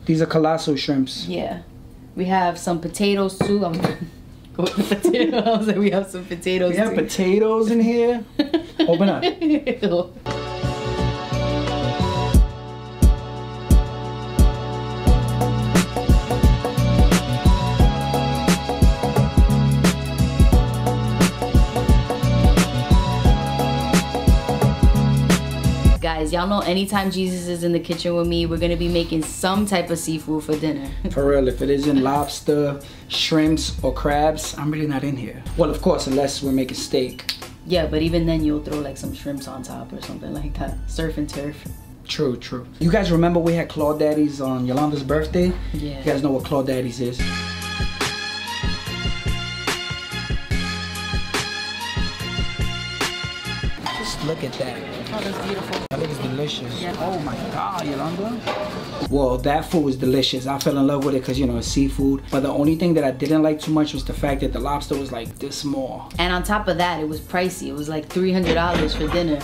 These are colossal shrimps. Yeah. We have some potatoes too. I'm going with the potato. I was like, we have some potatoes We have too. potatoes in here. Open up. Guys, y'all know anytime Jesus is in the kitchen with me, we're gonna be making some type of seafood for dinner. For real, if it isn't lobster, shrimps, or crabs, I'm really not in here. Well, of course, unless we're making steak. Yeah, but even then you'll throw like some shrimps on top or something like that. Surf and turf. True, true. You guys remember we had Claw Daddies on Yolanda's birthday? Yeah. You guys know what Claw Daddies is. Just look at that. Oh, that's beautiful. That looks delicious. Yeah. Oh my God, Yolanda. Well, that food was delicious. I fell in love with it because, you know, it's seafood. But the only thing that I didn't like too much was the fact that the lobster was like this small. And on top of that, it was pricey. It was like $300 for dinner.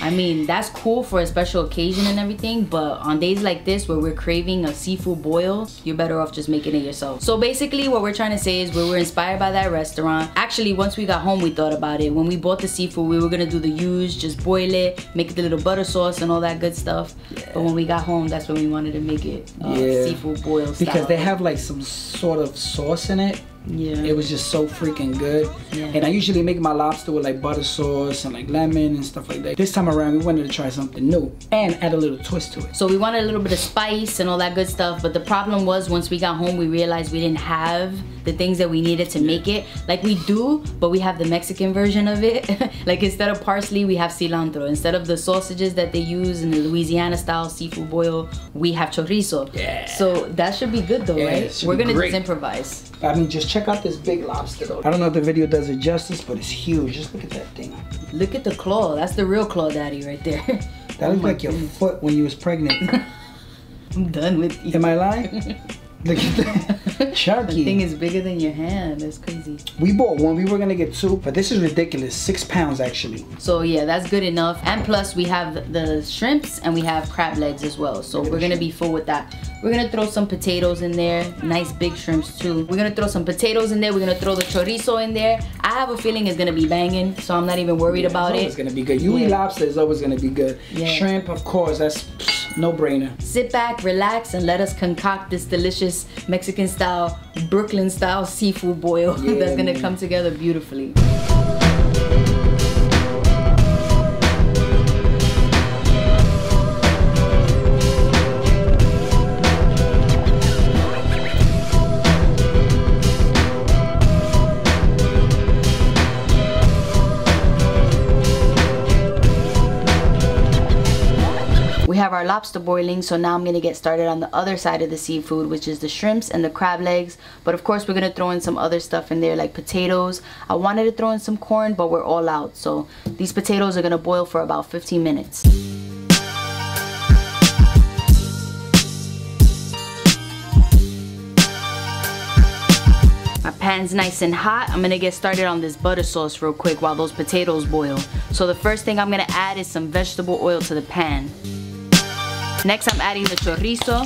I mean, that's cool for a special occasion and everything, but on days like this where we're craving a seafood boil, you're better off just making it yourself. So basically what we're trying to say is we were inspired by that restaurant. Actually, once we got home, we thought about it. When we bought the seafood, we were gonna do the use, just boil it, make it the little butter sauce and all that good stuff. Yeah. But when we got home, that's when we wanted to make it seafood boil style. Because they have like some sort of sauce in it. Yeah. It was just so freaking good. Yeah. And I usually make my lobster with like butter sauce and like lemon and stuff like that. This time around, we wanted to try something new and add a little twist to it. So we wanted a little bit of spice and all that good stuff, but the problem was once we got home, we realized we didn't have the things that we needed to make it. Like we do, but we have the Mexican version of it. Like instead of parsley, we have cilantro. Instead of the sausages that they use in the Louisiana style seafood boil, we have chorizo. Yeah. So that should be good though, right? We're gonna just improvise. I mean, just check out this big lobster though. I don't know if the video does it justice, but it's huge. Just look at that thing. Look at the claw. That's the real Claw Daddy right there. That looks like your foot when you was pregnant. I'm done with you. Am I lying? Look at that. Sharky. The thing is bigger than your hand. That's crazy. We bought one. We were gonna get two, but this is ridiculous. 6 pounds actually. So yeah, that's good enough. And plus we have the shrimps and we have crab legs as well. So we're gonna be full with that. We're gonna throw some potatoes in there. Nice big shrimps too. We're gonna throw some potatoes in there. We're gonna throw the chorizo in there. I have a feeling it's gonna be banging, so I'm not even worried about it. It's gonna be good. You eat lobster, it's always gonna be good. Yeah. Shrimp, of course, that's no brainer. Sit back, relax, and let us concoct this delicious Mexican style, Brooklyn style seafood boil that's gonna come together beautifully. Have our lobster boiling, so now I'm gonna get started on the other side of the seafood, which is the shrimps and the crab legs. But of course we're gonna throw in some other stuff in there like potatoes. I wanted to throw in some corn, but we're all out, so these potatoes are gonna boil for about 15 minutes. My pan's nice and hot. I'm gonna get started on this butter sauce real quick while those potatoes boil. So the first thing I'm gonna add is some vegetable oil to the pan. Next, I'm adding the chorizo.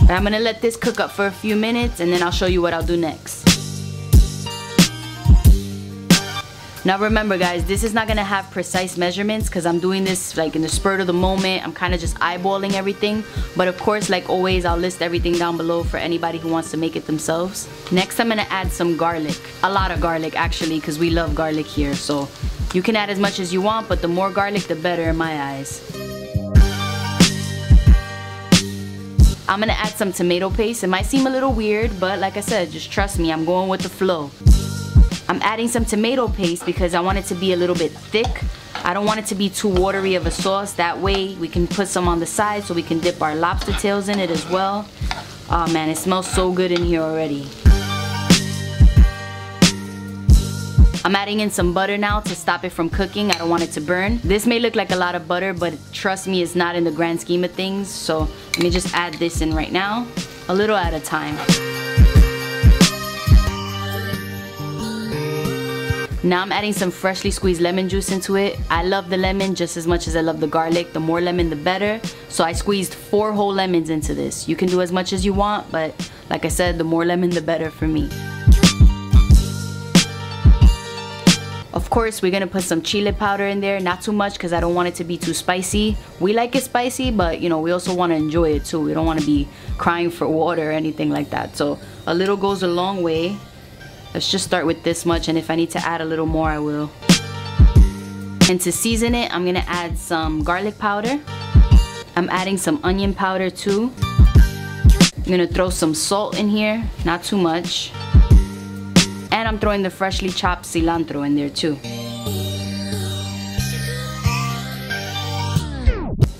And I'm gonna let this cook up for a few minutes and then I'll show you what I'll do next. Now remember guys, this is not gonna have precise measurements because I'm doing this like in the spur of the moment. I'm kind of just eyeballing everything. But of course, like always, I'll list everything down below for anybody who wants to make it themselves. Next, I'm gonna add some garlic. A lot of garlic actually, because we love garlic here. So you can add as much as you want, but the more garlic, the better in my eyes. I'm gonna add some tomato paste. It might seem a little weird, but like I said, just trust me, I'm going with the flow. I'm adding some tomato paste because I want it to be a little bit thick. I don't want it to be too watery of a sauce. That way we can put some on the side so we can dip our lobster tails in it as well. Oh man, it smells so good in here already. I'm adding in some butter now to stop it from cooking. I don't want it to burn. This may look like a lot of butter, but trust me, it's not in the grand scheme of things. So let me just add this in right now, a little at a time. Now I'm adding some freshly squeezed lemon juice into it. I love the lemon just as much as I love the garlic. The more lemon, the better. So I squeezed 4 whole lemons into this. You can do as much as you want, but like I said, the more lemon, the better for me. Of course, we're gonna put some chile powder in there. Not too much because I don't want it to be too spicy. We like it spicy, but you know, we also want to enjoy it too. We don't want to be crying for water or anything like that. So a little goes a long way. Let's just start with this much, and if I need to add a little more, I will. And to season it, I'm gonna add some garlic powder. I'm adding some onion powder too. I'm gonna throw some salt in here, not too much. And I'm throwing the freshly chopped cilantro in there too.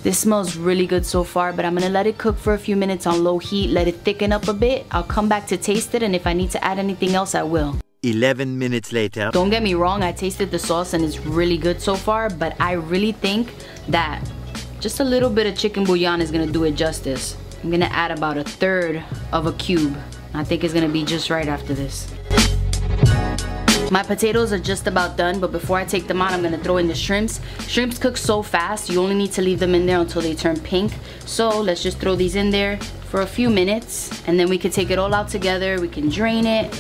This smells really good so far, but I'm gonna let it cook for a few minutes on low heat, let it thicken up a bit. I'll come back to taste it, and if I need to add anything else, I will. 11 minutes later. Don't get me wrong, I tasted the sauce and it's really good so far, but I really think that just a little bit of chicken bouillon is gonna do it justice. I'm gonna add about 1/3 of a cube. I think it's gonna be just right after this. My potatoes are just about done, but before I take them out, I'm gonna throw in the shrimps. Shrimps cook so fast, you only need to leave them in there until they turn pink. So let's just throw these in there for a few minutes, and then we can take it all out together. We can drain it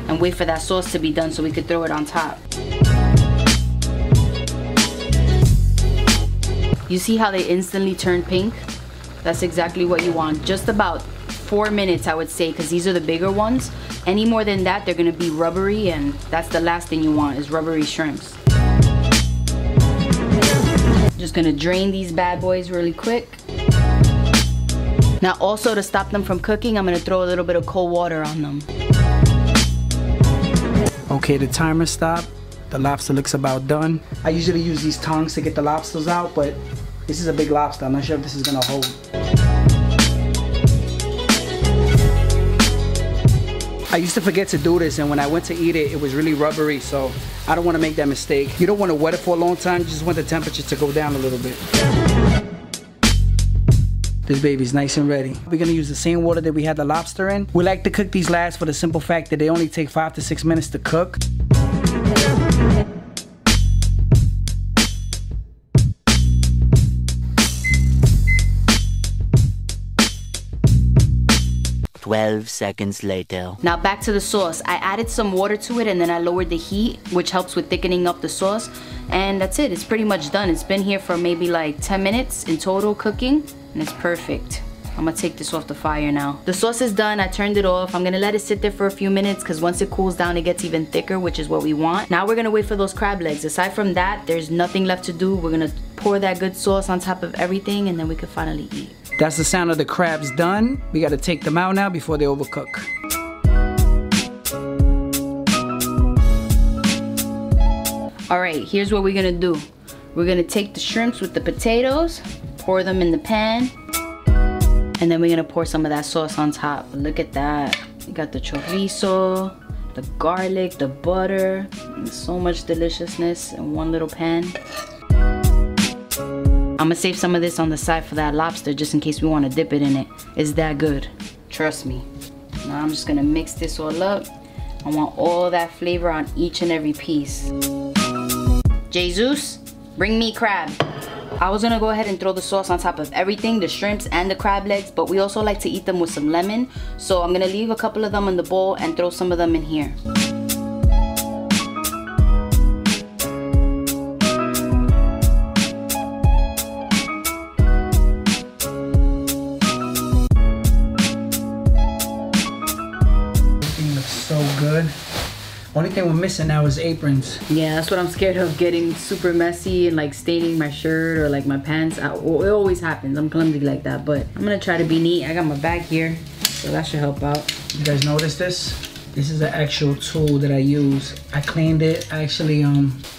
and wait for that sauce to be done so we could throw it on top. You see how they instantly turn pink? That's exactly what you want. Just about 4 minutes, I would say, because these are the bigger ones. Any more than that, they're gonna be rubbery, and that's the last thing you want, is rubbery shrimps. Just gonna drain these bad boys really quick. Now also, to stop them from cooking, I'm gonna throw a little bit of cold water on them. Okay, the timer stopped. The lobster looks about done. I usually use these tongs to get the lobsters out, but this is a big lobster. I'm not sure if this is gonna hold. I used to forget to do this, and when I went to eat it, it was really rubbery, so I don't want to make that mistake. You don't want to wet it for a long time, you just want the temperature to go down a little bit. This baby's nice and ready. We're gonna use the same water that we had the lobster in. We like to cook these last for the simple fact that they only take 5 to 6 minutes to cook. "12 seconds later." Now back to the sauce. I added some water to it, and then I lowered the heat, which helps with thickening up the sauce. And that's it, it's pretty much done. It's been here for maybe like 10 minutes in total cooking, and it's perfect. I'm gonna take this off the fire now. The sauce is done, I turned it off. I'm gonna let it sit there for a few minutes, because once it cools down, it gets even thicker, which is what we want. Now we're gonna wait for those crab legs. Aside from that, there's nothing left to do. We're gonna pour that good sauce on top of everything, and then we can finally eat. That's the sound of the crabs done. We gotta take them out now before they overcook. All right, here's what we're gonna do. We're gonna take the shrimps with the potatoes, pour them in the pan, and then we're gonna pour some of that sauce on top. Look at that. You got the chorizo, the garlic, the butter, and so much deliciousness in one little pan. I'm gonna save some of this on the side for that lobster just in case we want to dip it in it. It's that good, trust me. Now I'm just gonna mix this all up. I want all that flavor on each and every piece. Jesus, bring me crab. I was gonna go ahead and throw the sauce on top of everything, the shrimps and the crab legs, but we also like to eat them with some lemon. So I'm gonna leave a couple of them in the bowl and throw some of them in here. So good. Only thing we're missing now is aprons. Yeah, that's what I'm scared of, getting super messy and like staining my shirt or like my pants. It always happens. I'm clumsy like that, but I'm gonna try to be neat. I got my bag here, so that should help out. You guys notice this? This is an actual tool that I use. I cleaned it. I actually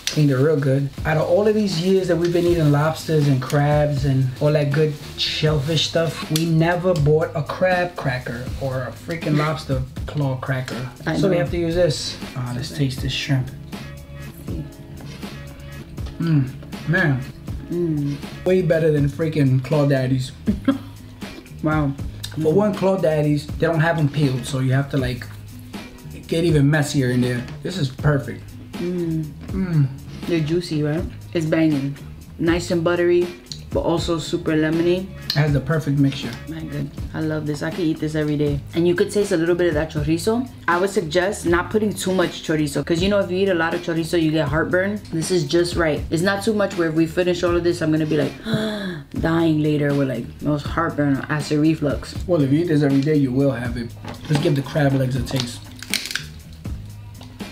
cleaned it real good. Out of all of these years that we've been eating lobsters and crabs and all that good shellfish stuff, we never bought a crab cracker or a freaking lobster claw cracker. So we have to use this. Oh, let's taste this shrimp. Man. Way better than freaking Claw Daddies. Wow. For one, Claw Daddies, they don't have them peeled, so you have to like get even messier in there. This is perfect. They're juicy, right? It's banging. Nice and buttery, but also super lemony. It has the perfect mixture. My good. I love this. I could eat this every day. And you could taste a little bit of that chorizo. I would suggest not putting too much chorizo, because you know if you eat a lot of chorizo you get heartburn. This is just right. It's not too much where if we finish all of this I'm gonna be like dying later with like most heartburn or acid reflux. Well, if you eat this every day you will have it. Let's give the crab legs a taste.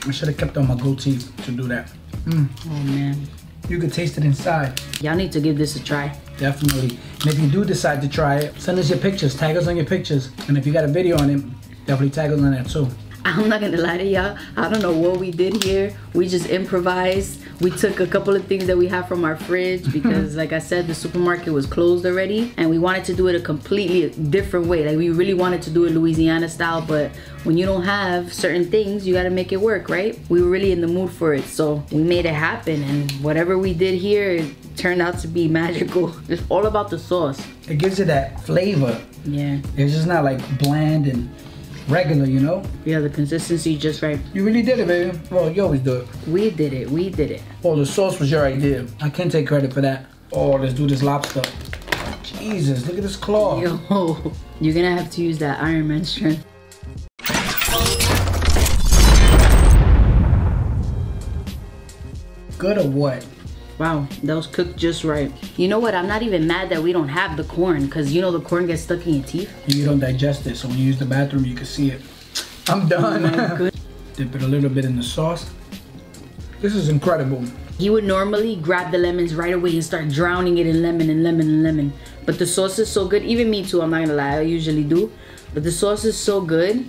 I should have kept on my goatee to do that. Oh man. You could taste it inside. Y'all need to give this a try. Definitely. And if you do decide to try it, send us your pictures. Tag us on your pictures. And if you got a video on it, definitely tag us on that too. I'm not gonna lie to y'all. I don't know what we did here. We just improvised. We took a couple of things that we have from our fridge because like I said, the supermarket was closed already and we wanted to do it a completely different way. Like we really wanted to do it Louisiana style, but when you don't have certain things, you gotta make it work, right? We were really in the mood for it, so we made it happen, and whatever we did here, it turned out to be magical. It's all about the sauce. It gives it that flavor. Yeah. It's just not like bland and regular, you know? Yeah, the consistency just right. You really did it, baby. Well, you always do it. We did it, we did it. Oh, the sauce was your idea. I can't take credit for that. Oh, let's do this lobster. Jesus, look at this claw. Yo, you're gonna have to use that Iron Man strength. Good or what? Wow, that was cooked just right. You know what? I'm not even mad that we don't have the corn, because you know the corn gets stuck in your teeth. And you don't digest it, so when you use the bathroom, you can see it. I'm done. Oh, Dip it a little bit in the sauce. This is incredible. He would normally grab the lemons right away and start drowning it in lemon and lemon and lemon. But the sauce is so good. Even me too, I'm not gonna lie, I usually do. But the sauce is so good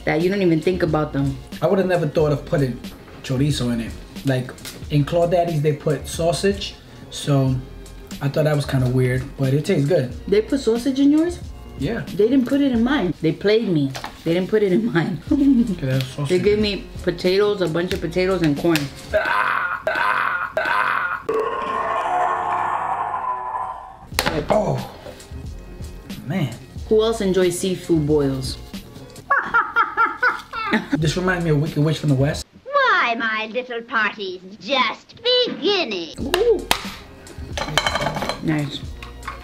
that you don't even think about them. I would have never thought of putting chorizo in it. Like in Claudaddy's, they put sausage, so I thought that was kind of weird, but it tastes good. They put sausage in yours? Yeah. They didn't put it in mine. They played me. They didn't put it in mine. They gave me potatoes, a bunch of potatoes and corn. Oh, man. Who else enjoys seafood boils? This reminds me of Wicked Witch from the West. Why, my little party's just beginning. Ooh. Nice.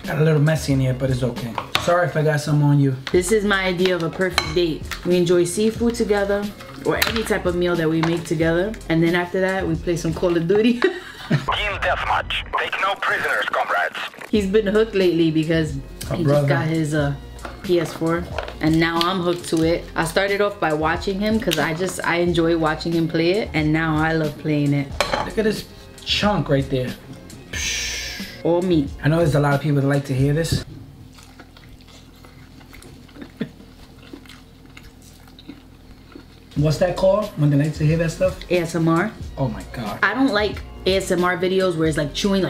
Got a little messy in here, but it's okay. Sorry if I got some on you. This is my idea of a perfect date. We enjoy seafood together, or any type of meal that we make together. And then after that, we play some Call of Duty. Team deathmatch. Take no prisoners, comrades. He's been hooked lately because he just got his PS4. And now I'm hooked to it. I started off by watching him because I enjoy watching him play it. And now I love playing it. Look at this chunk right there. All meat. I know there's a lot of people that like to hear this. What's that called when they like to hear that stuff? ASMR. Oh my God. I don't like ASMR videos where it's like chewing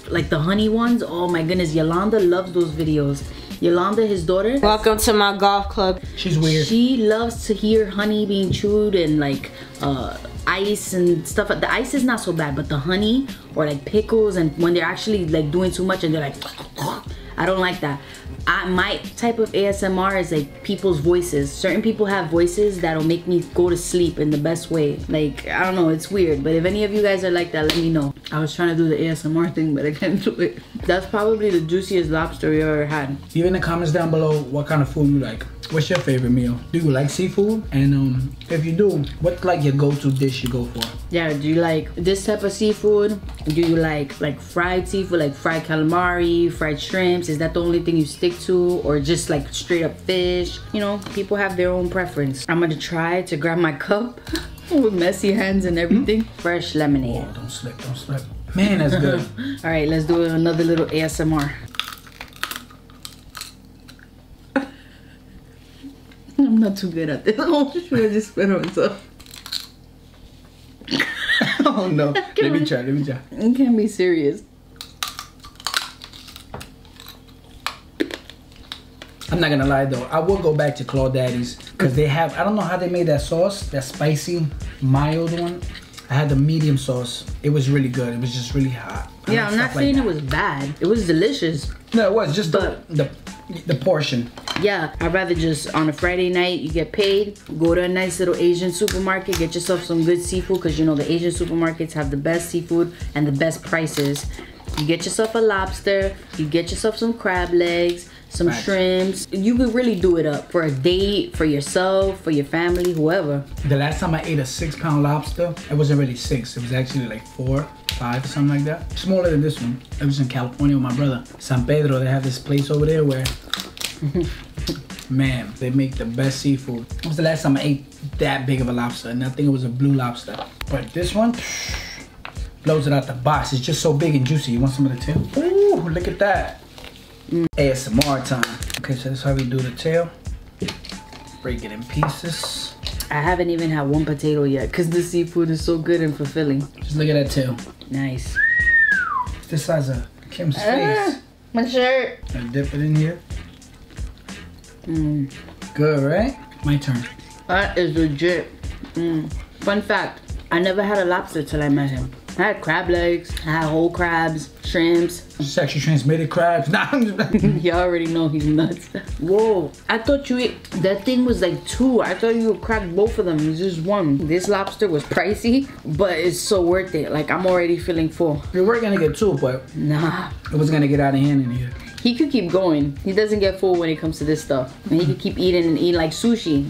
like the honey ones. Oh my goodness, Yolanda loves those videos. Yolanda, his daughter. Welcome to my golf club. She's weird. She loves to hear honey being chewed and like ice and stuff. The ice is not so bad, but the honey or like pickles, and when they're actually like doing too much and they're like, I don't like that. My type of ASMR is like people's voices. Certain people have voices that'll make me go to sleep in the best way. Like, I don't know, it's weird. But if any of you guys are like that, let me know. I was trying to do the ASMR thing, but I can't do it. That's probably the juiciest lobster we ever had. Leave in the comments down below what kind of food you like. What's your favorite meal? Do you like seafood? And if you do, what's like your go-to dish you go for? Yeah, do you like this type of seafood? Do you like fried seafood, like fried calamari, fried shrimps? Is that the only thing you stick to? Or just like straight up fish? You know, people have their own preference. I'm gonna try to grab my cup with messy hands and everything. Fresh lemonade. Oh, don't slip, don't slip. Man, that's good. All right, let's do another little ASMR. I'm not too good at this. Oh, should I just spit on myself? Oh no. Let me try. You can't be serious. I'm not gonna lie though, I will go back to Claudaddy's because they have, I don't know how they made that sauce, that spicy, mild one. I had the medium sauce. It was really good. It was just really hot. Yeah, I'm not saying it was bad. It was delicious. No, it was just the portion. yeah, I'd rather just on a Friday night, you get paid, go to a nice little Asian supermarket, get yourself some good seafood, because you know the Asian supermarkets have the best seafood and the best prices. You get yourself a lobster, you get yourself some crab legs, some shrimps. You could really do it up for a date, for yourself, for your family, whoever. The last time I ate a 6-pound lobster, it wasn't really 6. It was actually like 4, 5, or something like that. Smaller than this one. It was in California with my brother. San Pedro, they have this place over there where, man, they make the best seafood. It was the last time I ate that big of a lobster, and I think it was a blue lobster. But this one, blows it out the box. It's just so big and juicy. You want some of the tail? Ooh, look at that. ASMR time. Okay, so that's how we do the tail. Break it in pieces. I haven't even had one potato yet because the seafood is so good and fulfilling. Just look at that tail. Nice. It's the size of Kim's face. My shirt. I dip it in here. Good, right? My turn. That is legit. Fun fact, I never had a lobster till I met him. I had crab legs, I had whole crabs, shrimps. Sexually transmitted crabs. Nah, You already know he's nuts. Whoa, I thought you ate, that thing was like 2. I thought you would crack both of them. It's just 1. This lobster was pricey, but it's so worth it. Like, I'm already feeling full. we were gonna get 2, but Nah. it was gonna get out of hand in here. He could keep going. He doesn't get full when it comes to this stuff. And he could keep eating and eat like sushi.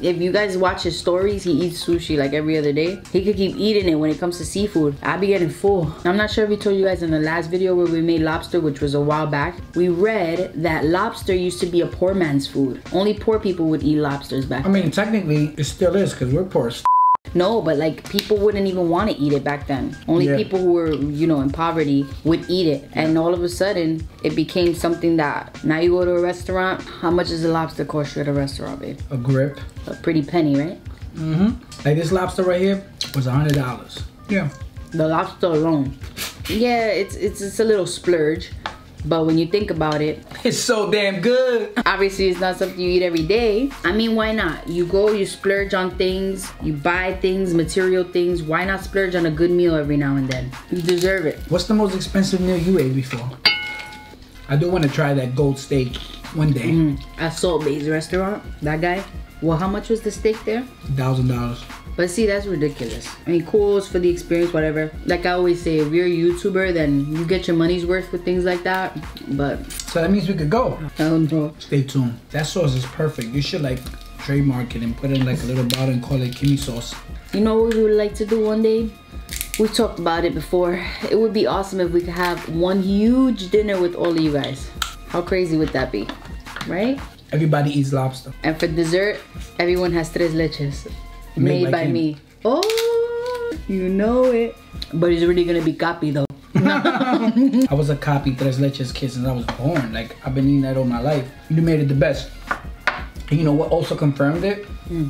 If you guys watch his stories, he eats sushi like every other day. He could keep eating it when it comes to seafood. I be getting full. I'm not sure if we told you guys in the last video where we made lobster, which was a while back. We read that lobster used to be a poor man's food. Only poor people would eat lobsters back I mean, technically, it still is, because we're poor as No, but like people wouldn't even want to eat it back then. Only people who were, you know, in poverty would eat it. And all of a sudden, it became something that now you go to a restaurant. How much does a lobster cost you at a restaurant, babe? a grip. A pretty penny, right? Like this lobster right here was $100. Yeah. The lobster alone. Yeah, it's a little splurge. But when you think about it, It's so damn good. obviously it's not something you eat every day. I mean, why not? You go, you splurge on things, you buy things, material things. Why not splurge on a good meal every now and then? You deserve it. What's the most expensive meal you ate before? I do want to try that gold steak one day. At Salt Bay's restaurant, that guy. Well, how much was the steak there? $1,000. But see, that's ridiculous. I mean, cool, it's for the experience, whatever. Like I always say, if you're a YouTuber, then you get your money's worth with things like that. But So that means we could go. I don't know. Stay tuned. That sauce is perfect. You should like trademark it and put it in like a little bottle and call it Kimmy sauce. You know what we would like to do one day? We talked about it before. It would be awesome if we could have one huge dinner with all of you guys. How crazy would that be? Right? Everybody eats lobster. And for dessert, everyone has tres leches. Made by him. me. Oh, you know it. But it's really gonna be copy though. I was a copy tres leches kid since I was born. Like, I've been eating that all my life. You made it the best. And you know what also confirmed it?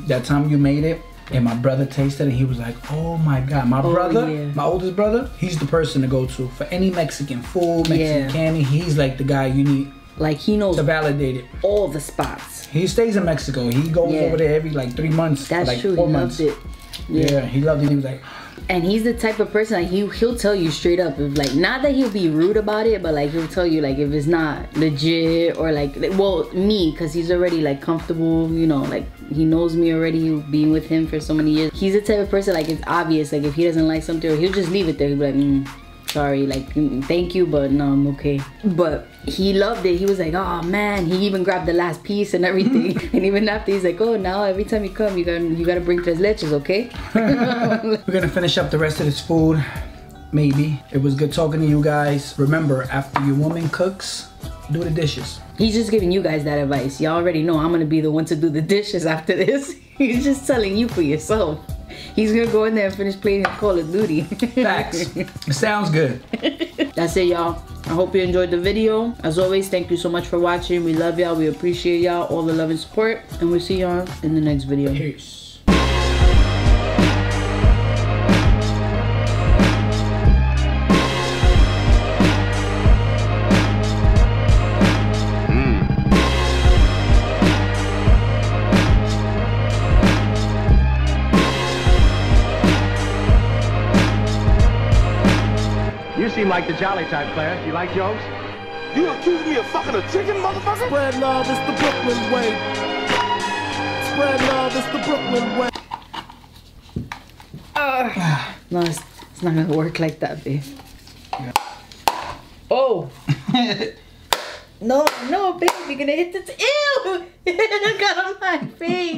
That time you made it and my brother tasted it, he was like, oh my God. My brother, my oldest brother, he's the person to go to for any Mexican food, Mexican candy. He's like the guy you need. Like he knows to validate it. All the spots. He stays in Mexico. He goes over there every like 3 months. That's like true. 4 He months. loved it. Yeah, he loved it. He was like, and he's the type of person like he'll tell you straight up, if like, not that he'll be rude about it, but like he'll tell you like if it's not legit or like, well, me, because he's already like comfortable, you know, like he knows me already, being with him for so many years. He's the type of person like it's obvious, like if he doesn't like something, he'll just leave it there. He'll be like, sorry, like thank you, but no, I'm okay. But he loved it. He was like, oh man, he even grabbed the last piece and everything. And even after, he's like, oh, now every time you come, you gotta bring tres leches, okay? we're gonna finish up the rest of this food. Maybe. It was good talking to you guys. Remember, after your woman cooks, do the dishes. He's just giving you guys that advice. Y'all already know I'm gonna be the one to do the dishes after this. He's just telling you for yourself. He's gonna go in there and finish playing his Call of Duty. Facts. It sounds good. That's it, y'all. I hope you enjoyed the video. As always, thank you so much for watching. We love y'all. We appreciate y'all, all the love and support. And we'll see y'all in the next video. Peace. You seem like the jolly type, Claire. You like jokes? You accuse me of fucking a chicken, motherfucker? Spread love, it's the Brooklyn way. Spread love, it's the Brooklyn way. No, it's not gonna work like that, babe. Yeah. Oh! No, babe, you're gonna hit the. Ew! It got on my face.